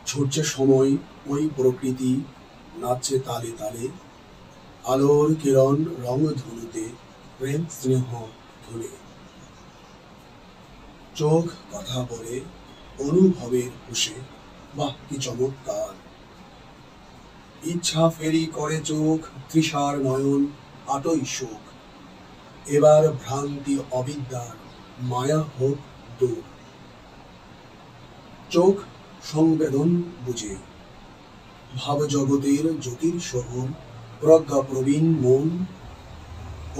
ছুটছে সময়, ওই প্রকৃতি নাচছে তালে তালে, আলোর কিরণ রং ধনুতে, প্রেম স্নেহ ধুলে। চোখ কথা বলে অনুভবের হুঁশে, বাহ কি চমৎকার! ইচ্ছা ফেরি করে চোখ, তৃষার নয়ন আটই শোক। এবার ভ্রান্তি অবিদ্যার মায়া হোক দূর। চোখ সংবেদন বুঝে, ভাবজগতের জ্যোতির শহর, প্রজ্ঞা প্রবীণ মন,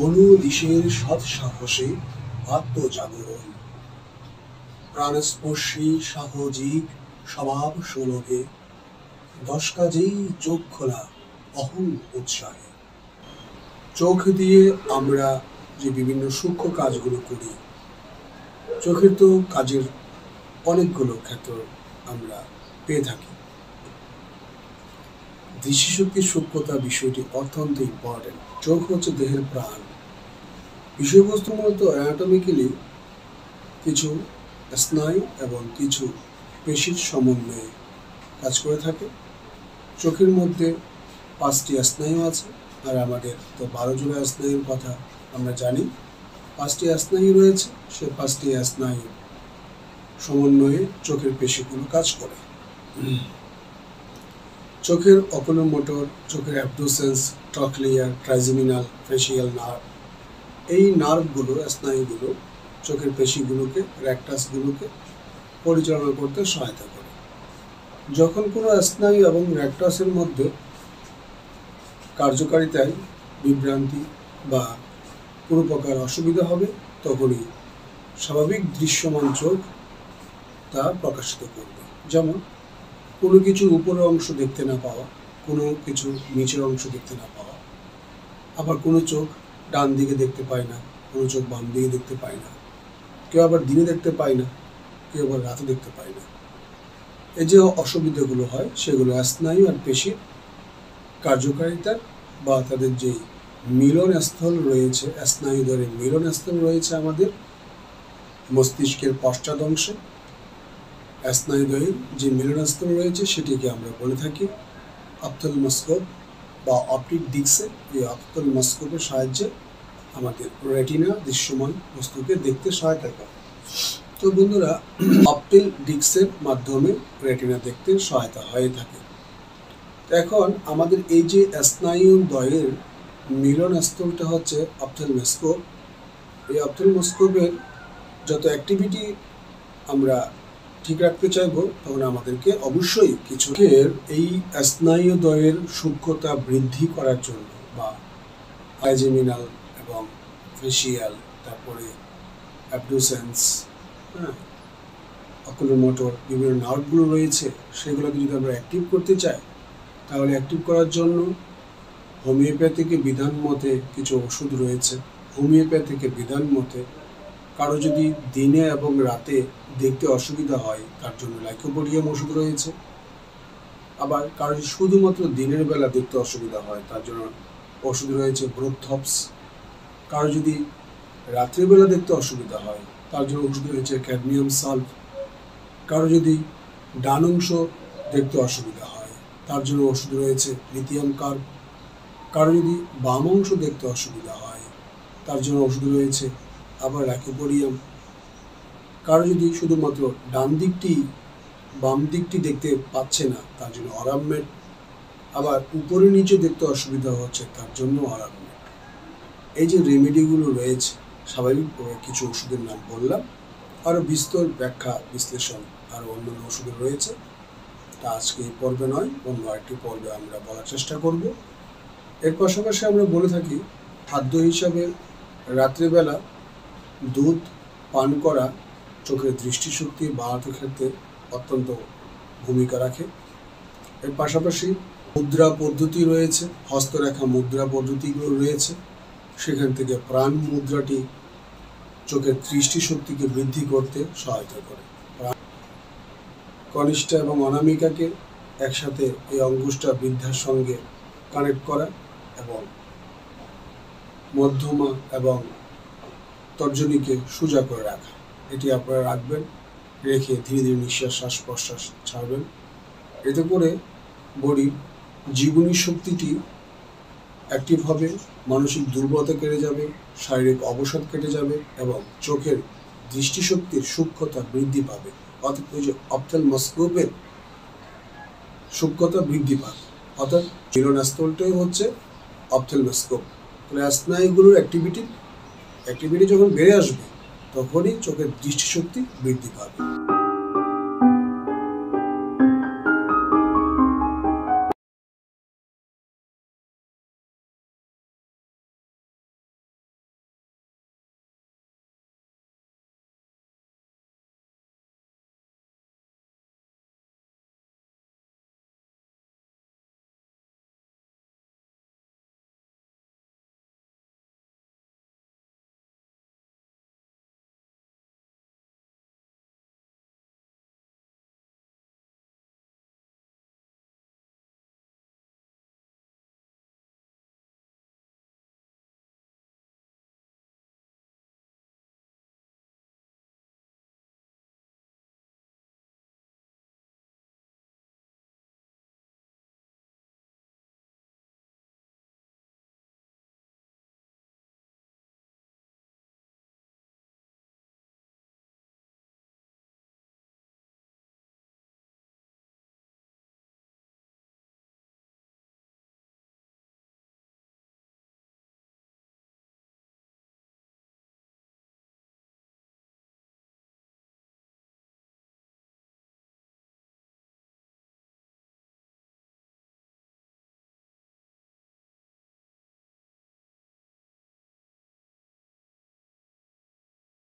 অনুদিশের সৎসাহসে আত্মজাগরণ। প্রাণস্পর্শী সাহজিক স্বভাব সুলভে, দশ কাজেই চোখ খোলা অহং উৎসাহে। চোখ দিয়ে আমরা যে বিভিন্ন সূক্ষ্ম কাজগুলো করি, চোখের তো কাজের অনেকগুলো ক্ষেত্র আমরা পেয়ে থাকি। দৃষ্টিশক্তির সূক্ষ্মতা বিষয়টি অত্যন্ত ইম্পর্টেন্ট। চোখ হচ্ছে দেহের প্রাণ। বিষয়বস্তু মূলত অ্যানাটমিক্যালি কিছু স্নায়ু এবং কিছু পেশির সমন্বয়ে কাজ করে থাকে। চোখের মধ্যে 5টি স্নায়ু আছে, আর আমাদের তো 12 জোড়া স্নায়ুর কথা আমরা জানি। 5টি স্নায়ু রয়েছে, সে 5টি স্নায়ু সমন্বয়ে চোখের পেশিগুলো কাজ করে। চোখের অকুলোমোটর, চোখের abducens, trochlear, trigeminal, facial nerve, এই নার্ভগুলো, স্নায়ুগুলো চোখের পেশিগুলোকে, র্যাকটাসগুলোকে পরিচালনা করতে সহায়তা করে। যখন কোনো স্নায়ু এবং র্যাকটাসের মধ্যে কার্যকারিতায় বিভ্রান্তি বা কোনো প্রকার অসুবিধা হবে, তখনই স্বাভাবিক দৃশ্যমান চোখ তা প্রকাশিত করবে। যেমন কোনো কিছু উপরের অংশ দেখতে না পাওয়া, কোনো কিছু নিচের অংশ দেখতে না পাওয়া, আবার কোনো চোখ ডান দিকে দেখতে পায় না, কোনো চোখ বাম দিকে দেখতে পায় না, কেউ আবার দিনে দেখতে পায় না, কেউ আবার রাতে দেখতে পায় না। এই যে অসুবিধাগুলো হয়, সেগুলো স্নায়ু আর পেশির কার্যকারিতা বা তাদের যে মিলনস্থল রয়েছে, স্নায়ুদ্বয়ের মিলনস্থল রয়েছে আমাদের মস্তিষ্কের পশ্চাৎ অংশে। স্নায়ুদ্বয়ের যে মিলনস্থল রয়েছে সেটিকে আমরা বলে থাকি অপথ্যালমোস্কোপ বা অপটিক ডিস্ক। এই অপথ্যালমোস্কোপের সাহায্যে আমাদের রেটিনা দৃশ্যমান বস্তুকে দেখতে সহায়তা করে। তো বন্ধুরা, অপটিক ডিস্কের মাধ্যমে রেটিনা দেখতে সহায়তা হয়ে থাকে। এখন আমাদের এই যে স্নায়ুদ্বয়ের মিলনস্থলটা হচ্ছে অপথ্যালমোস্কোপ। এই অপথ্যালমোস্কোপের যত অ্যাক্টিভিটি আমরা ঠিক রাখতে চাইবো, তখন আমাদেরকে অবশ্যই কিছু এই স্নায়ুদ্বয়ের সূক্ষ্মতা বৃদ্ধি করার জন্য বা ট্রাইজেমিনাল এবং ফেসিয়াল, তারপরে অ্যাবডুসেন্স, অকুলোমোটর বিভিন্ন নার্ভগুলো রয়েছে, সেগুলোকে যদি আমরা অ্যাক্টিভ করতে চাই, তাহলে অ্যাক্টিভ করার জন্য হোমিওপ্যাথিক বিধান মতে কিছু ওষুধ রয়েছে। হোমিওপ্যাথিক বিধান মতে কারো যদি দিনে এবং রাতে দেখতে অসুবিধা হয়, তার জন্য লাইকোপোডিয়াম ওষুধ রয়েছে। আবার কারো শুধুমাত্র দিনের বেলা দেখতে অসুবিধা হয়, তার জন্য ওষুধ রয়েছে ব্রোথপস। কারো যদি রাত্রিবেলা দেখতে অসুবিধা হয়, তার জন্য ওষুধ রয়েছে ক্যাডমিয়াম সাল্ট। কারো যদি ডান অংশ দেখতে অসুবিধা হয়, তার জন্য ওষুধ রয়েছে লিথিয়াম কার্ব। কারো যদি বাম অংশ দেখতে অসুবিধা হয়, তার জন্য ওষুধ রয়েছে আবার লাইকোপোডিয়াম। কারো যদি শুধুমাত্র ডান দিকটি বাম দিকটি দেখতে পাচ্ছে না, তার জন্য অরামমেট। আবার উপরে নিচে দেখতে অসুবিধা হচ্ছে, তার জন্য অরামমেট। এই যে রেমেডিগুলো রয়েছে, স্বাভাবিকভাবে কিছু ওষুধের নাম বললাম, আরও বিস্তর ব্যাখ্যা বিশ্লেষণ আরও অন্যান্য ওষুধের রয়েছে। তা আজকে এই পর্বে নয়, অন্য আরেকটি পর্বে আমরা বলার চেষ্টা করব। এর পাশাপাশি আমরা বলে থাকি খাদ্য হিসাবে রাত্রিবেলা দুধ পান করা চোখের দৃষ্টিশক্তি বাড়াতে ক্ষেত্রে অত্যন্ত ভূমিকা রাখে। এর পাশাপাশি মুদ্রা পদ্ধতি রয়েছে, হস্তরেখা মুদ্রা পদ্ধতিগুলো রয়েছে, সেখান থেকে প্রাণ মুদ্রাটি চোখের দৃষ্টিশক্তিকে বৃদ্ধি করতে সহায়তা করে। কনিষ্ঠা এবং অনামিকাকে একসাথে এই অঙ্গুষ্টা বৃদ্ধার সঙ্গে কানেক্ট করা এবং মধ্যমা এবং তর্জনীকে সোজা করে রাখা, এটি আপনারা রাখবেন। রেখে ধীরে ধীরে নিঃশ্বাস শ্বাস প্রশ্বাস ছাড়বেন। এতে করে বডির জীবনী শক্তিটি অ্যাক্টিভ হবে, মানসিক দুর্বলতা কেটে যাবে, শারীরিক অবসাদ কেটে যাবে এবং চোখের দৃষ্টিশক্তির সূক্ষ্মতা বৃদ্ধি পাবে। অর্থাৎ ওই যে অপথ্যালমাস্কোপের সূক্ষ্মতা বৃদ্ধি পাবে। অর্থাৎ মিলনাস্থলটাই হচ্ছে অপথ্যালমাস্কোপ। তাহলে স্নায়ুগুলোর অ্যাক্টিভিটি যখন বেড়ে আসবে তখনই চোখের দৃষ্টিশক্তি বৃদ্ধি পাবে।